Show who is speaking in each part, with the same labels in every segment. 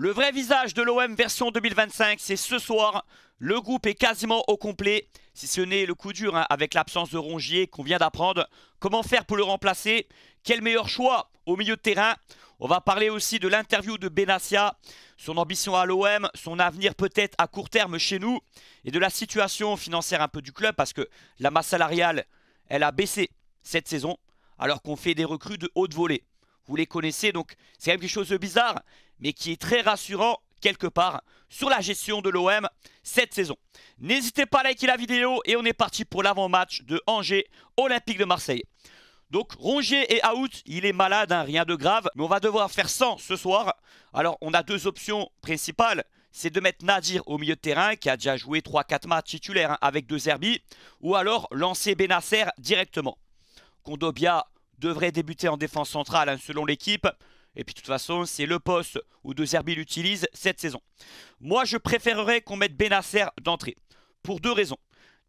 Speaker 1: Le vrai visage de l'OM version 2025, c'est ce soir. Le groupe est quasiment au complet, si ce n'est le coup dur avec l'absence de Rongier qu'on vient d'apprendre. Comment faire pour le remplacer? Quel meilleur choix au milieu de terrain? On va parler aussi de l'interview de Benassia, son ambition à l'OM, son avenir peut-être à court terme chez nous et de la situation financière un peu du club parce que la masse salariale, elle a baissé cette saison alors qu'on fait des recrues de haute volée. Vous les connaissez, donc c'est quand même quelque chose de bizarre, mais qui est très rassurant quelque part sur la gestion de l'OM cette saison. N'hésitez pas à liker la vidéo et on est parti pour l'avant-match de Angers Olympique de Marseille. Donc Rongier est out, il est malade, rien de grave, mais on va devoir faire sans ce soir. Alors on a deux options principales, c'est de mettre Nadir au milieu de terrain, qui a déjà joué 3-4 matchs titulaires avec De Zerbi, ou alors lancer Benasser directement. Kondogbia devrait débuter en défense centrale selon l'équipe. Et puis de toute façon, c'est le poste où De Zerbi l'utilise cette saison. Moi, je préférerais qu'on mette Benasser d'entrée. Pour deux raisons.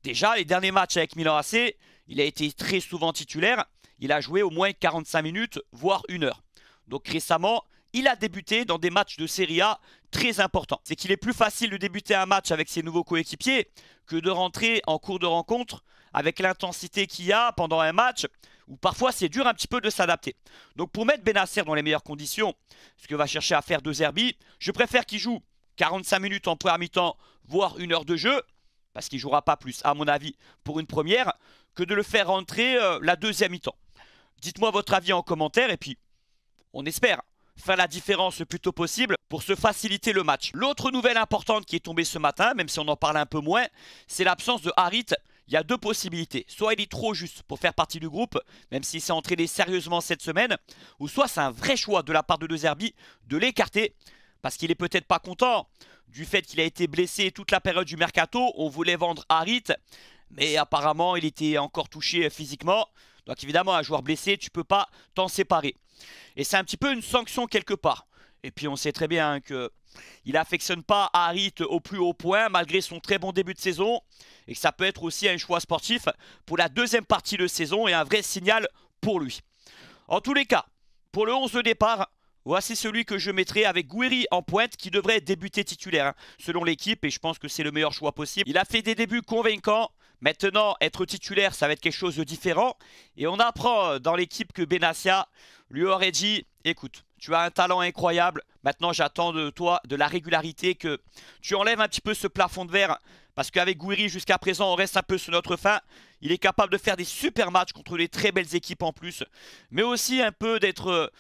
Speaker 1: Déjà, les derniers matchs avec Milan AC, il a été très souvent titulaire. Il a joué au moins 45 minutes, voire 1 heure. Donc récemment, il a débuté dans des matchs de Serie A très importants. C'est qu'il est plus facile de débuter un match avec ses nouveaux coéquipiers que de rentrer en cours de rencontre avec l'intensité qu'il y a pendant un match où parfois c'est dur un petit peu de s'adapter. Donc pour mettre Benasser dans les meilleures conditions, ce que va chercher à faire De Zerbi, je préfère qu'il joue 45 minutes en première mi-temps, voire 1 heure de jeu, parce qu'il ne jouera pas plus, à mon avis, pour une première, que de le faire rentrer la deuxième mi-temps. Dites-moi votre avis en commentaire et puis on espère faire la différence le plus tôt possible pour se faciliter le match. L'autre nouvelle importante qui est tombée ce matin, même si on en parle un peu moins, c'est l'absence de Harit. Il y a deux possibilités. Soit il est trop juste pour faire partie du groupe, même s'il s'est entraîné sérieusement cette semaine, ou soit c'est un vrai choix de la part de De Zerbi de l'écarter, parce qu'il est peut-être pas content du fait qu'il a été blessé toute la période du mercato. On voulait vendre Harit, mais apparemment il était encore touché physiquement. Donc évidemment, un joueur blessé, tu ne peux pas t'en séparer. Et c'est un petit peu une sanction quelque part. Et puis on sait très bien qu'il n'affectionne pas Harit au plus haut point malgré son très bon début de saison. Et que ça peut être aussi un choix sportif pour la deuxième partie de saison et un vrai signal pour lui. En tous les cas, pour le 11 de départ, voici celui que je mettrai avec Gouiri en pointe qui devrait débuter titulaire selon l'équipe. Et je pense que c'est le meilleur choix possible. Il a fait des débuts convaincants. Maintenant, être titulaire, ça va être quelque chose de différent. Et on apprend dans l'équipe que Benassia lui aurait dit « Écoute, tu as un talent incroyable. Maintenant, j'attends de toi de la régularité, que tu enlèves un petit peu ce plafond de verre. Parce qu'avec Gouiri, jusqu'à présent, on reste un peu sur notre faim. Il est capable de faire des super matchs contre des très belles équipes en plus. Mais aussi un peu d'être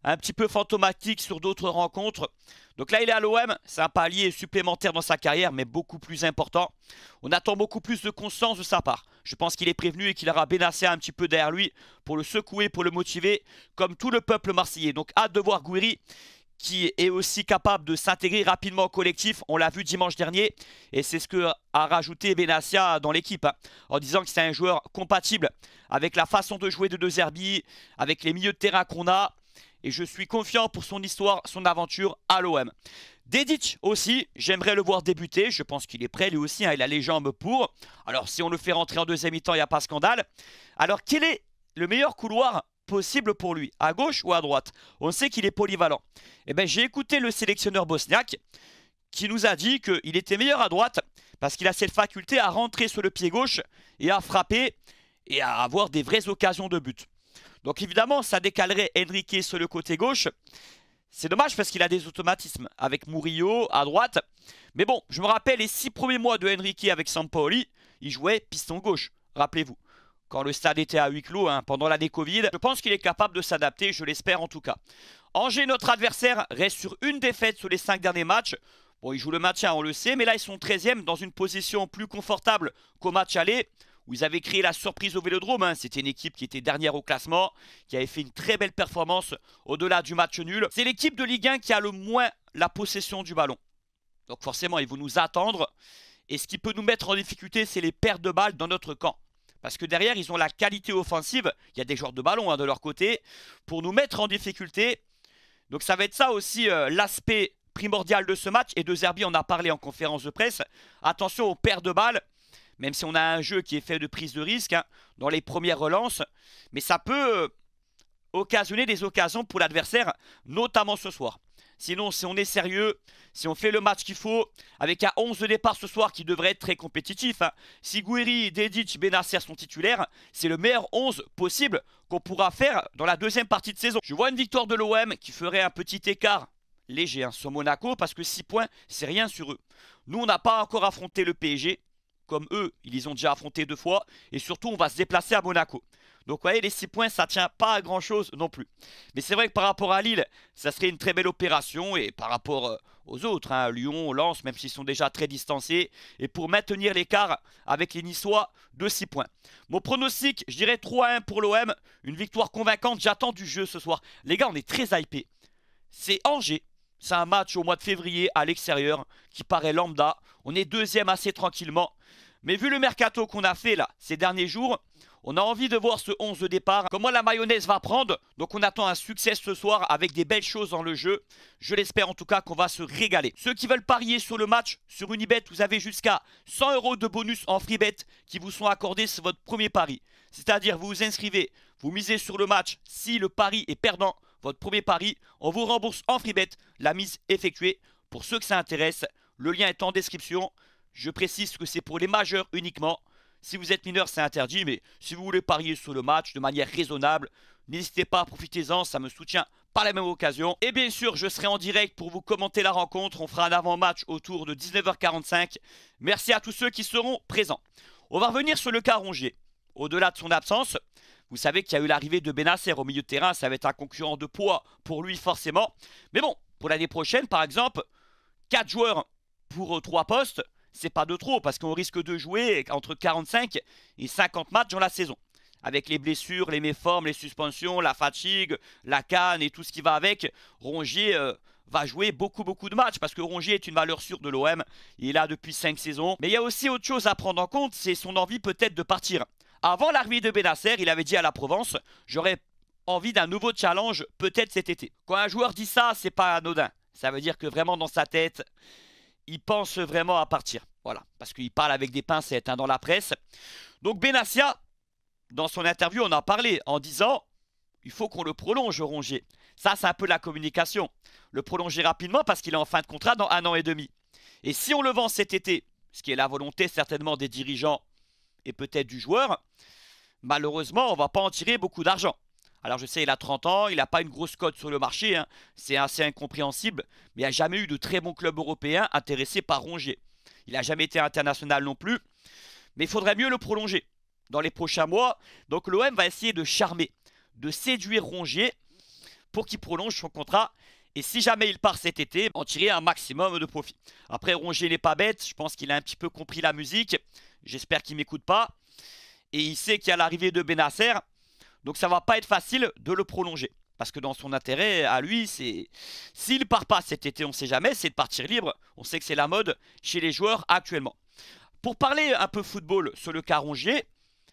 Speaker 1: un petit peu fantomatique sur d'autres rencontres. Donc là, il est à l'OM. C'est un palier supplémentaire dans sa carrière, mais beaucoup plus important. On attend beaucoup plus de constance de sa part. Je pense qu'il est prévenu et qu'il aura Benassia un petit peu derrière lui pour le secouer, pour le motiver, comme tout le peuple marseillais. Donc hâte de voir Gouiri, qui est aussi capable de s'intégrer rapidement au collectif. On l'a vu dimanche dernier et c'est ce que a rajouté Benassia dans l'équipe en disant que c'est un joueur compatible avec la façon de jouer de De Zerbi, avec les milieux de terrain qu'on a. Et je suis confiant pour son histoire, son aventure à l'OM. Dedic aussi, j'aimerais le voir débuter. Je pense qu'il est prêt lui aussi, il a les jambes pour. Alors si on le fait rentrer en deuxième mi-temps, il n'y a pas scandale. Alors quel est le meilleur couloir possible pour lui, à gauche ou à droite? On sait qu'il est polyvalent. Eh bien, j'ai écouté le sélectionneur bosniaque qui nous a dit qu'il était meilleur à droite parce qu'il a cette faculté à rentrer sur le pied gauche et à frapper et à avoir des vraies occasions de but. Donc évidemment, ça décalerait Henrique sur le côté gauche. C'est dommage parce qu'il a des automatismes avec Murillo à droite. Mais bon, je me rappelle les 6 premiers mois de Henrique avec Sampaoli, il jouait piston gauche, rappelez-vous. Quand le stade était à huis clos pendant l'année Covid, je pense qu'il est capable de s'adapter, je l'espère en tout cas. Angers, notre adversaire, reste sur une défaite sur les 5 derniers matchs. Bon, ils jouent le maintien, on le sait, mais là ils sont 13e dans une position plus confortable qu'au match aller, où ils avaient créé la surprise au Vélodrome. C'était une équipe qui était dernière au classement, qui avait fait une très belle performance au-delà du match nul. C'est l'équipe de Ligue 1 qui a le moins la possession du ballon. Donc forcément, ils vont nous attendre. Et ce qui peut nous mettre en difficulté, c'est les pertes de balles dans notre camp. Parce que derrière, ils ont la qualité offensive. Il y a des joueurs de ballon de leur côté pour nous mettre en difficulté. Donc ça va être ça aussi l'aspect primordial de ce match. Et De Zerbi en a parlé en conférence de presse. Attention aux pertes de balles. Même si on a un jeu qui est fait de prise de risque dans les premières relances. Mais ça peut occasionner des occasions pour l'adversaire, notamment ce soir. Sinon, si on est sérieux, si on fait le match qu'il faut, avec un 11 de départ ce soir qui devrait être très compétitif, hein. Si Gouiri, Dedic, Bennacer sont titulaires, c'est le meilleur 11 possible qu'on pourra faire dans la deuxième partie de saison. Je vois une victoire de l'OM qui ferait un petit écart léger hein, sur Monaco parce que 6 points, c'est rien sur eux. Nous, on n'a pas encore affronté le PSG. Comme eux, ils les ont déjà affrontés 2 fois. Et surtout, on va se déplacer à Monaco. Donc, vous voyez, les 6 points, ça ne tient pas à grand-chose non plus. Mais c'est vrai que par rapport à Lille, ça serait une très belle opération. Et par rapport aux autres, hein, Lyon, Lens, même s'ils sont déjà très distancés. Et pour maintenir l'écart avec les Niçois de 6 points. Mon pronostic, je dirais 3-1 pour l'OM. Une victoire convaincante. J'attends du jeu ce soir. Les gars, on est très hypés. C'est Angers. C'est un match au mois de février à l'extérieur qui paraît lambda. On est deuxième assez tranquillement. Mais vu le mercato qu'on a fait là ces derniers jours, on a envie de voir ce 11 de départ. Comment la mayonnaise va prendre. Donc on attend un succès ce soir avec des belles choses dans le jeu. Je l'espère en tout cas qu'on va se régaler. Ceux qui veulent parier sur le match, sur Unibet, vous avez jusqu'à 100 € de bonus en free bet qui vous sont accordés sur votre premier pari. C'est-à-dire vous vous inscrivez, vous misez sur le match. Si le pari est perdant, votre premier pari, on vous rembourse en free bet la mise effectuée. Pour ceux que ça intéresse, le lien est en description. Je précise que c'est pour les majeurs uniquement. Si vous êtes mineur, c'est interdit, mais si vous voulez parier sur le match de manière raisonnable, n'hésitez pas, profitez-en, ça me soutient par la même occasion. Et bien sûr, je serai en direct pour vous commenter la rencontre. On fera un avant-match autour de 19h45. Merci à tous ceux qui seront présents. On va revenir sur le cas Rongier. Au-delà de son absence, vous savez qu'il y a eu l'arrivée de Bennacer au milieu de terrain. Ça va être un concurrent de poids pour lui forcément. Mais bon, pour l'année prochaine, par exemple, 4 joueurs pour 3 postes, c'est pas de trop parce qu'on risque de jouer entre 45 et 50 matchs dans la saison. Avec les blessures, les méformes, les suspensions, la fatigue, la canne et tout ce qui va avec, Rongier va jouer beaucoup de matchs parce que Rongier est une valeur sûre de l'OM. Il est là depuis 5 saisons. Mais il y a aussi autre chose à prendre en compte, c'est son envie peut-être de partir. Avant l'arrivée de Bennacer, il avait dit à la Provence, j'aurais envie d'un nouveau challenge peut-être cet été. Quand un joueur dit ça, c'est pas anodin. Ça veut dire que vraiment dans sa tête, il pense vraiment à partir. Voilà, parce qu'il parle avec des pincettes hein, dans la presse. Donc Bennacer, dans son interview, on en a parlé en disant il faut qu'on le prolonge, Rongier. Ça, c'est un peu la communication. Le prolonger rapidement parce qu'il est en fin de contrat dans 1 an et demi. Et si on le vend cet été, ce qui est la volonté certainement des dirigeants et peut-être du joueur, malheureusement, on ne va pas en tirer beaucoup d'argent. Alors je sais, il a 30 ans, il n'a pas une grosse cote sur le marché, hein. C'est assez incompréhensible, mais il n'y a jamais eu de très bons clubs européens intéressés par Rongier. Il n'a jamais été international non plus, mais il faudrait mieux le prolonger dans les prochains mois. Donc l'OM va essayer de charmer, de séduire Rongier pour qu'il prolonge son contrat. Et si jamais il part cet été, en tirer un maximum de profit. Après, Rongier n'est pas bête, je pense qu'il a un petit peu compris la musique. J'espère qu'il ne m'écoute pas. Et il sait qu'il y a l'arrivée de Bennacer. Donc ça va pas être facile de le prolonger. Parce que dans son intérêt, à lui, c'est... S'il ne part pas cet été, on ne sait jamais, c'est de partir libre. On sait que c'est la mode chez les joueurs actuellement. Pour parler un peu football sur le cas Rongier,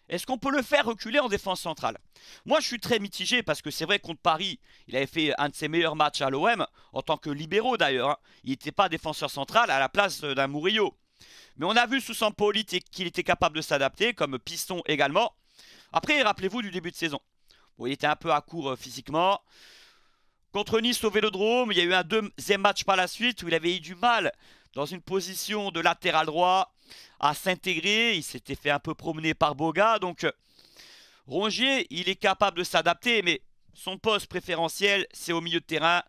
Speaker 1: est-ce qu'on peut le faire reculer en défense centrale? Moi, je suis très mitigé parce que c'est vrai contre Paris, il avait fait un de ses meilleurs matchs à l'OM, en tant que libéraux d'ailleurs. Hein. Il n'était pas défenseur central à la place d'un Murillo. Mais on a vu sous Sampaoli qu'il était capable de s'adapter, comme piston également. Après, rappelez-vous du début de saison. Bon, il était un peu à court physiquement. Contre Nice au Vélodrome, il y a eu un deuxième match par la suite où il avait eu du mal dans une position de latéral droit à s'intégrer. Il s'était fait un peu promener par Boga. Donc, Rongier, il est capable de s'adapter, mais son poste préférentiel, c'est au milieu de terrain.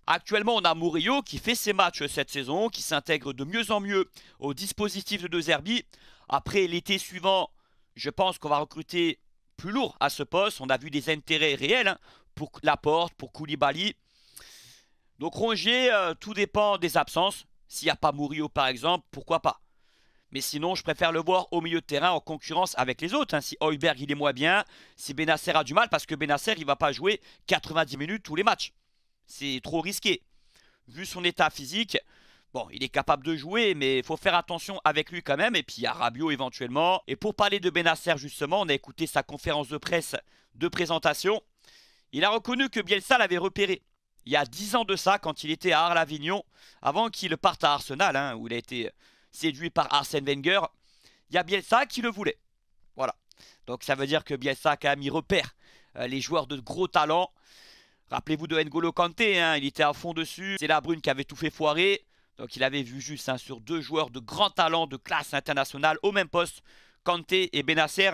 Speaker 1: Actuellement, on a Murillo qui fait ses matchs cette saison, qui s'intègre de mieux en mieux au dispositif de De Zerbi. Après l'été suivant, je pense qu'on va recruter plus lourd à ce poste. On a vu des intérêts réels hein, pour Laporte, pour Koulibaly. Donc Rongier, tout dépend des absences. S'il n'y a pas Murillo par exemple, pourquoi pas. Mais sinon, je préfère le voir au milieu de terrain en concurrence avec les autres. Hein. Si Højbjerg il est moins bien, si Bennacer a du mal, parce que Bennacer il ne va pas jouer 90 minutes tous les matchs. C'est trop risqué. Vu son état physique, bon, il est capable de jouer, mais il faut faire attention avec lui quand même. Et puis il y a Rabiot éventuellement. Et pour parler de Bennacer justement, on a écouté sa conférence de presse de présentation. Il a reconnu que Bielsa l'avait repéré. Il y a 10 ans de ça, quand il était à Arles-Avignon, avant qu'il parte à Arsenal, hein, où il a été séduit par Arsène Wenger. Il y a Bielsa qui le voulait. Voilà. Donc ça veut dire que Bielsa a quand même mis repère les joueurs de gros talent. Rappelez-vous de N'Golo Kanté, hein, il était à fond dessus. C'est la Brune qui avait tout fait foirer. Donc il avait vu juste hein, sur 2 joueurs de grand talent, de classe internationale au même poste, Kanté et Bennacer,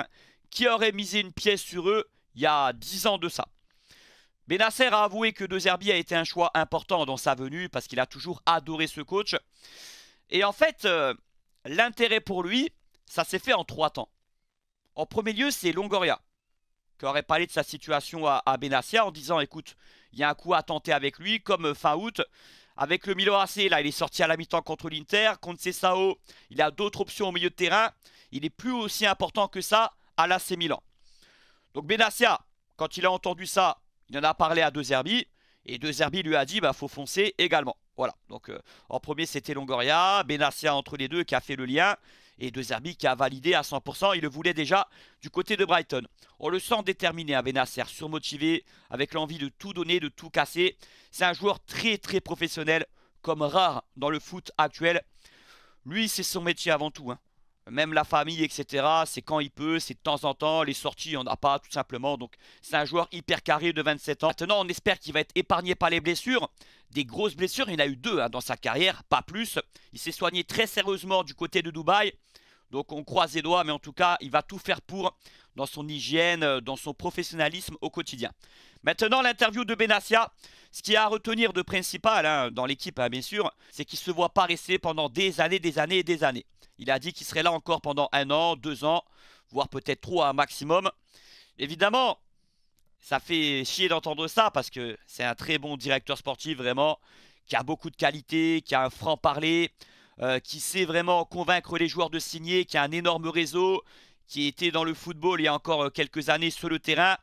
Speaker 1: qui auraient misé une pièce sur eux il y a 10 ans de ça. Bennacer a avoué que De Zerbi a été un choix important dans sa venue parce qu'il a toujours adoré ce coach. Et en fait, l'intérêt pour lui, ça s'est fait en 3 temps. En premier lieu, c'est Longoria, qui aurait parlé de sa situation à Benassia en disant écoute, il y a un coup à tenter avec lui, comme fin août. Avec le Milan AC, là, il est sorti à la mi-temps contre l'Inter. Contre Sessao, il a d'autres options au milieu de terrain. Il n'est plus aussi important que ça à l'AC Milan. Donc Benassia, quand il a entendu ça, il en a parlé à De Zerbi. Et De Zerbi lui a dit bah faut foncer également. Voilà, donc en premier c'était Longoria, Benassia entre les deux qui a fait le lien. Et De Zerbi qui a validé à 100%, il le voulait déjà du côté de Brighton. On le sent déterminé à Bennacer, surmotivé, avec l'envie de tout donner, de tout casser. C'est un joueur très très professionnel, comme rare dans le foot actuel. Lui, c'est son métier avant tout, hein. Même la famille, etc., c'est quand il peut, c'est de temps en temps. Les sorties, il n'y en a pas, tout simplement. Donc, c'est un joueur hyper carré de 27 ans. Maintenant, on espère qu'il va être épargné par les blessures. Des grosses blessures, il y en a eu 2 hein, dans sa carrière, pas plus. Il s'est soigné très sérieusement du côté de Dubaï. Donc, on croise les doigts, mais en tout cas, il va tout faire pour, dans son hygiène, dans son professionnalisme au quotidien. Maintenant, l'interview de Benassia. Ce qu'il y a à retenir de principal hein, dans l'équipe, hein, bien sûr, c'est qu'il ne se voit pas rester pendant des années, des années et des années. Il a dit qu'il serait là encore pendant 1 an, 2 ans, voire peut-être 3 un maximum. Évidemment, ça fait chier d'entendre ça parce que c'est un très bon directeur sportif, vraiment, qui a beaucoup de qualité, qui a un franc-parler, qui sait vraiment convaincre les joueurs de signer, qui a un énorme réseau, qui était dans le football il y a encore quelques années sur le terrain.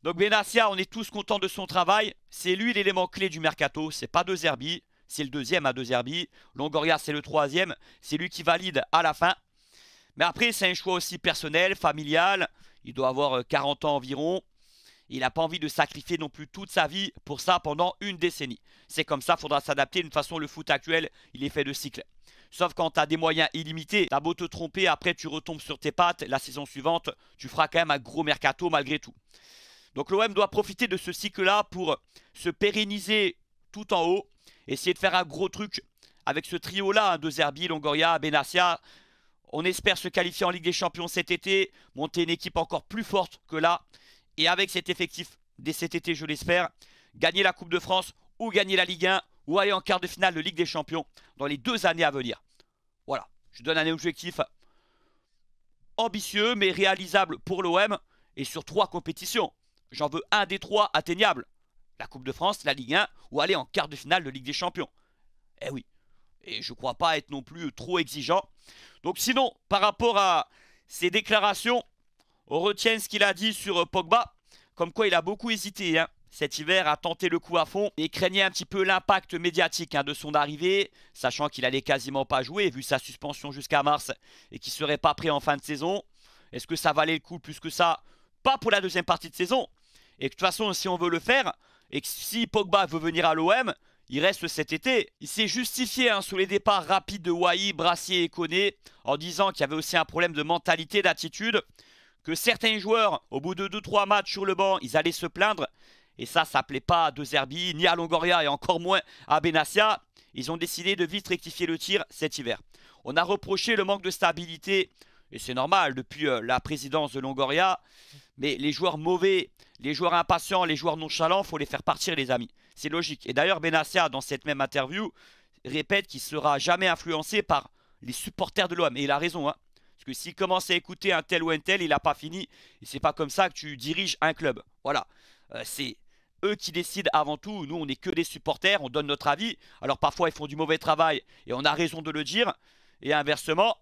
Speaker 1: Donc Benassia, on est tous contents de son travail. C'est lui l'élément clé du mercato, c'est pas De Zerbi. C'est le deuxième à De Zerbi. Longoria, c'est le troisième. C'est lui qui valide à la fin. Mais après, c'est un choix aussi personnel, familial. Il doit avoir 40 ans environ. Il n'a pas envie de sacrifier non plus toute sa vie pour ça pendant une décennie. C'est comme ça, il faudra s'adapter. De toute façon, le foot actuel, il est fait de cycles. Sauf quand tu as des moyens illimités. T'as beau te tromper, après tu retombes sur tes pattes. La saison suivante, tu feras quand même un gros mercato malgré tout. Donc l'OM doit profiter de ce cycle-là pour se pérenniser tout en haut. Essayer de faire un gros truc avec ce trio-là, hein, De Zerbi, Longoria, Benassia. On espère se qualifier en Ligue des Champions cet été, monter une équipe encore plus forte que là. Et avec cet effectif, dès cet été, je l'espère, gagner la Coupe de France ou gagner la Ligue 1 ou aller en quart de finale de Ligue des Champions dans les 2 années à venir. Voilà, je donne un objectif ambitieux mais réalisable pour l'OM et sur 3 compétitions. J'en veux un des 3 atteignables. La Coupe de France, la Ligue 1 ou aller en quart de finale de Ligue des Champions. Eh oui. Et je ne crois pas être non plus trop exigeant. Donc sinon, par rapport à ses déclarations, on retient ce qu'il a dit sur Pogba. Comme quoi il a beaucoup hésité hein, cet hiver à tenter le coup à fond. Et craignait un petit peu l'impact médiatique hein, de son arrivée. Sachant qu'il allait quasiment pas jouer vu sa suspension jusqu'à mars. Et qu'il ne serait pas prêt en fin de saison. Est-ce que ça valait le coup plus que ça? Pas pour la deuxième partie de saison. Et que de toute façon, si on veut le faire, et que si Pogba veut venir à l'OM, il reste cet été. Il s'est justifié hein, sur les départs rapides de Wai, Brassier et Koné, en disant qu'il y avait aussi un problème de mentalité, d'attitude, que certains joueurs, au bout de 2-3 matchs sur le banc, ils allaient se plaindre. Et ça plaît pas à De Zerbi, ni à Longoria, et encore moins à Benassia. Ils ont décidé de vite rectifier le tir cet hiver. On a reproché le manque de stabilité, et c'est normal, depuis la présidence de Longoria. Mais les joueurs mauvais, les joueurs impatients, les joueurs nonchalants, il faut les faire partir les amis. C'est logique. Et d'ailleurs Benassia, dans cette même interview, répète qu'il ne sera jamais influencé par les supporters de l'OM. Et il a raison. Hein. Parce que s'il commence à écouter un tel ou un tel, il n'a pas fini. Et c'est pas comme ça que tu diriges un club. Voilà. C'est eux qui décident avant tout. Nous, on n'est que des supporters, on donne notre avis. Alors parfois, ils font du mauvais travail et on a raison de le dire. Et inversement.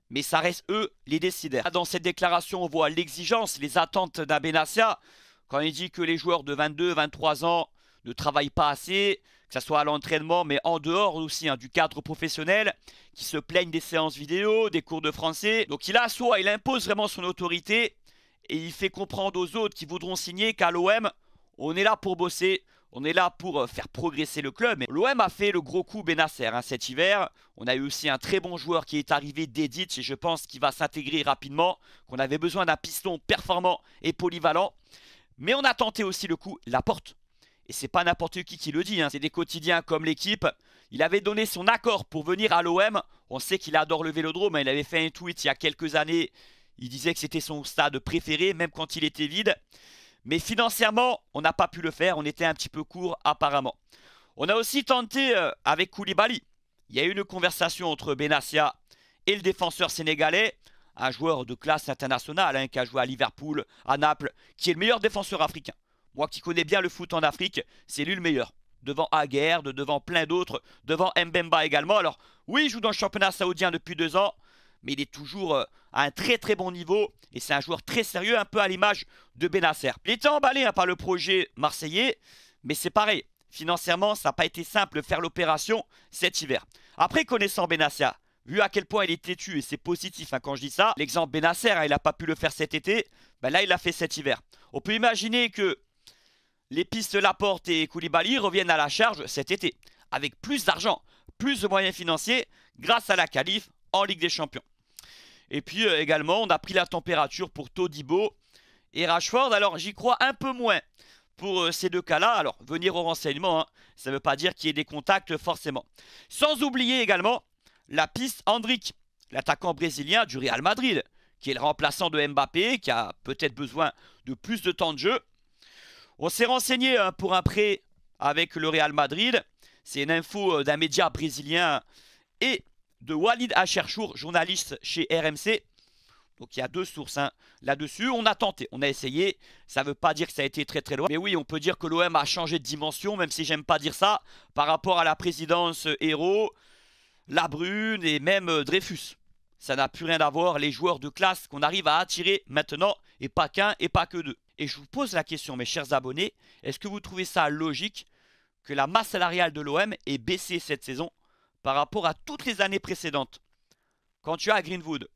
Speaker 1: Mais ça reste eux les décideurs. Dans cette déclaration, on voit l'exigence, les attentes d'un Benassia. Quand il dit que les joueurs de 22, 23 ans ne travaillent pas assez, que ce soit à l'entraînement, mais en dehors aussi hein, du cadre professionnel, qui se plaignent des séances vidéo, des cours de français. Donc il assoit, il impose vraiment son autorité et il fait comprendre aux autres qui voudront signer qu'à l'OM, on est là pour bosser. On est là pour faire progresser le club. L'OM a fait le gros coup Bennacer hein, cet hiver. On a eu aussi un très bon joueur qui est arrivé, Dedic, et je pense qu'il va s'intégrer rapidement. Qu'on avait besoin d'un piston performant et polyvalent. Mais on a tenté aussi le coup Laporte. Et c'est pas n'importe qui le dit, hein. C'est des quotidiens comme l'équipe. Il avait donné son accord pour venir à l'OM. On sait qu'il adore le Vélodrome, hein. Il avait fait un tweet il y a quelques années. Il disait que c'était son stade préféré, même quand il était vide. Mais financièrement, on n'a pas pu le faire. On était un petit peu court apparemment. On a aussi tenté avec Koulibaly. Il y a eu une conversation entre Benassia et le défenseur sénégalais. Un joueur de classe internationale, hein, qui a joué à Liverpool, à Naples, qui est le meilleur défenseur africain. Moi qui connais bien le foot en Afrique, c'est lui le meilleur. Devant Aguerd, devant plein d'autres, devant Mbemba également. Alors oui, il joue dans le championnat saoudien depuis 2 ans, mais il est toujours à un très très bon niveau. Et c'est un joueur très sérieux, un peu à l'image de Benasser. Il était emballé, hein, par le projet marseillais, mais c'est pareil. Financièrement, ça n'a pas été simple de faire l'opération cet hiver. Après, connaissant Benasser, vu à quel point il est têtu, et c'est positif, hein, quand je dis ça, l'exemple Benasser, hein, il n'a pas pu le faire cet été, ben là il l'a fait cet hiver. On peut imaginer que les pistes Laporte et Koulibaly reviennent à la charge cet été, avec plus d'argent, plus de moyens financiers, grâce à la qualif en Ligue des Champions. Et puis également, on a pris la température pour Todibo et Rashford. Alors j'y crois un peu moins pour ces deux cas-là. Alors venir au renseignement, hein, ça ne veut pas dire qu'il y ait des contacts forcément. Sans oublier également la piste Endrick, l'attaquant brésilien du Real Madrid, qui est le remplaçant de Mbappé, qui a peut-être besoin de plus de temps de jeu. On s'est renseigné, hein, pour un prêt avec le Real Madrid. C'est une info d'un média brésilien et de Walid Acherchour, journaliste chez RMC. Donc il y a 2 sources, hein, là-dessus. On a tenté, on a essayé. Ça ne veut pas dire que ça a été très très loin. Mais oui, on peut dire que l'OM a changé de dimension, même si j'aime pas dire ça, par rapport à la présidence Hérault, Labrune et même Dreyfus. Ça n'a plus rien à voir. Les joueurs de classe qu'on arrive à attirer maintenant, et pas qu'un et pas que 2. Et je vous pose la question, mes chers abonnés, est-ce que vous trouvez ça logique que la masse salariale de l'OM ait baissé cette saison par rapport à toutes les années précédentes? Quand tu as Greenwood,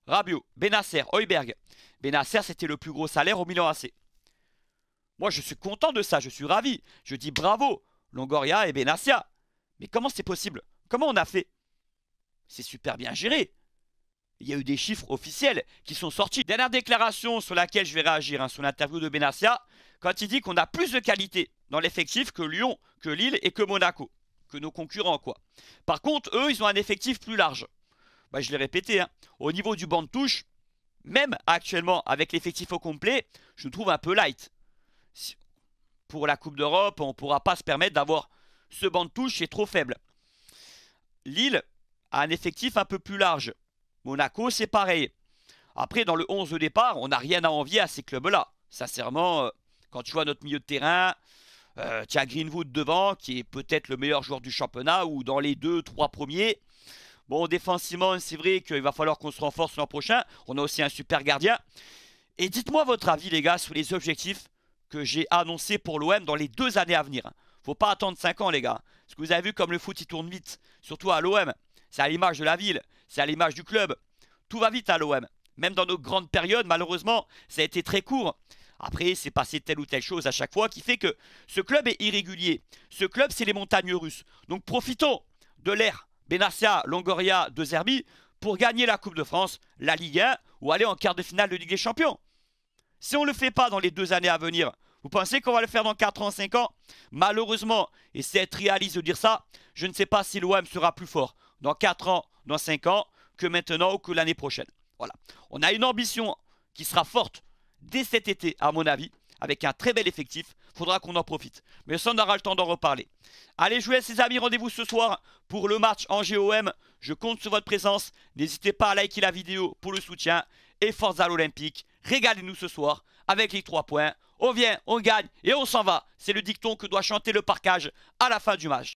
Speaker 1: Rabiot, Benasser, Højbjerg. Benasser, c'était le plus gros salaire au Milan AC. Moi, je suis content de ça, je suis ravi. Je dis bravo, Longoria et Benassia. Mais comment c'est possible? Comment on a fait? C'est super bien géré. Il y a eu des chiffres officiels qui sont sortis. Dernière déclaration sur laquelle je vais réagir, hein, sur l'interview de Benassia, quand il dit qu'on a plus de qualité dans l'effectif que Lyon, que Lille et que Monaco. Que nos concurrents, quoi. Par contre, eux, ils ont un effectif plus large. Bah, je l'ai répété, hein, au niveau du banc de touche, même actuellement avec l'effectif au complet, je le trouve un peu light. Pour la Coupe d'Europe, on ne pourra pas se permettre d'avoir ce banc de touche, c'est trop faible. Lille a un effectif un peu plus large. Monaco, c'est pareil. Après, dans le 11 de départ, on n'a rien à envier à ces clubs-là. Sincèrement, quand tu vois notre milieu de terrain, tu as Greenwood devant, qui est peut-être le meilleur joueur du championnat, ou dans les 2-3 premiers. Bon, défensivement, c'est vrai qu'il va falloir qu'on se renforce l'an prochain. On a aussi un super gardien. Et dites-moi votre avis, les gars, sur les objectifs que j'ai annoncés pour l'OM dans les 2 années à venir. Faut pas attendre 5 ans, les gars. Parce que vous avez vu comme le foot, il tourne vite. Surtout à l'OM. C'est à l'image de la ville. C'est à l'image du club. Tout va vite à l'OM. Même dans nos grandes périodes, malheureusement, ça a été très court. Après, c'est passé telle ou telle chose à chaque fois qui fait que ce club est irrégulier. Ce club, c'est les montagnes russes. Donc profitons de l'ère Benassia, Longoria, De Zerbi pour gagner la Coupe de France, la Ligue 1 ou aller en quart de finale de Ligue des Champions. Si on ne le fait pas dans les 2 années à venir, vous pensez qu'on va le faire dans 4 ans, 5 ans? Malheureusement, et c'est être réaliste de dire ça, je ne sais pas si l'OM sera plus fort dans 4 ans, dans 5 ans, que maintenant ou que l'année prochaine. Voilà. On a une ambition qui sera forte dès cet été, à mon avis, avec un très bel effectif. Faudra qu'on en profite. Mais ça, on aura le temps d'en reparler. Allez jouer, ses amis, rendez-vous ce soir pour le match Angers-OM. Je compte sur votre présence. N'hésitez pas à liker la vidéo pour le soutien. Et force à l'Olympique. Régalez-nous ce soir avec les 3 points. On vient, on gagne et on s'en va. C'est le dicton que doit chanter le parcage à la fin du match.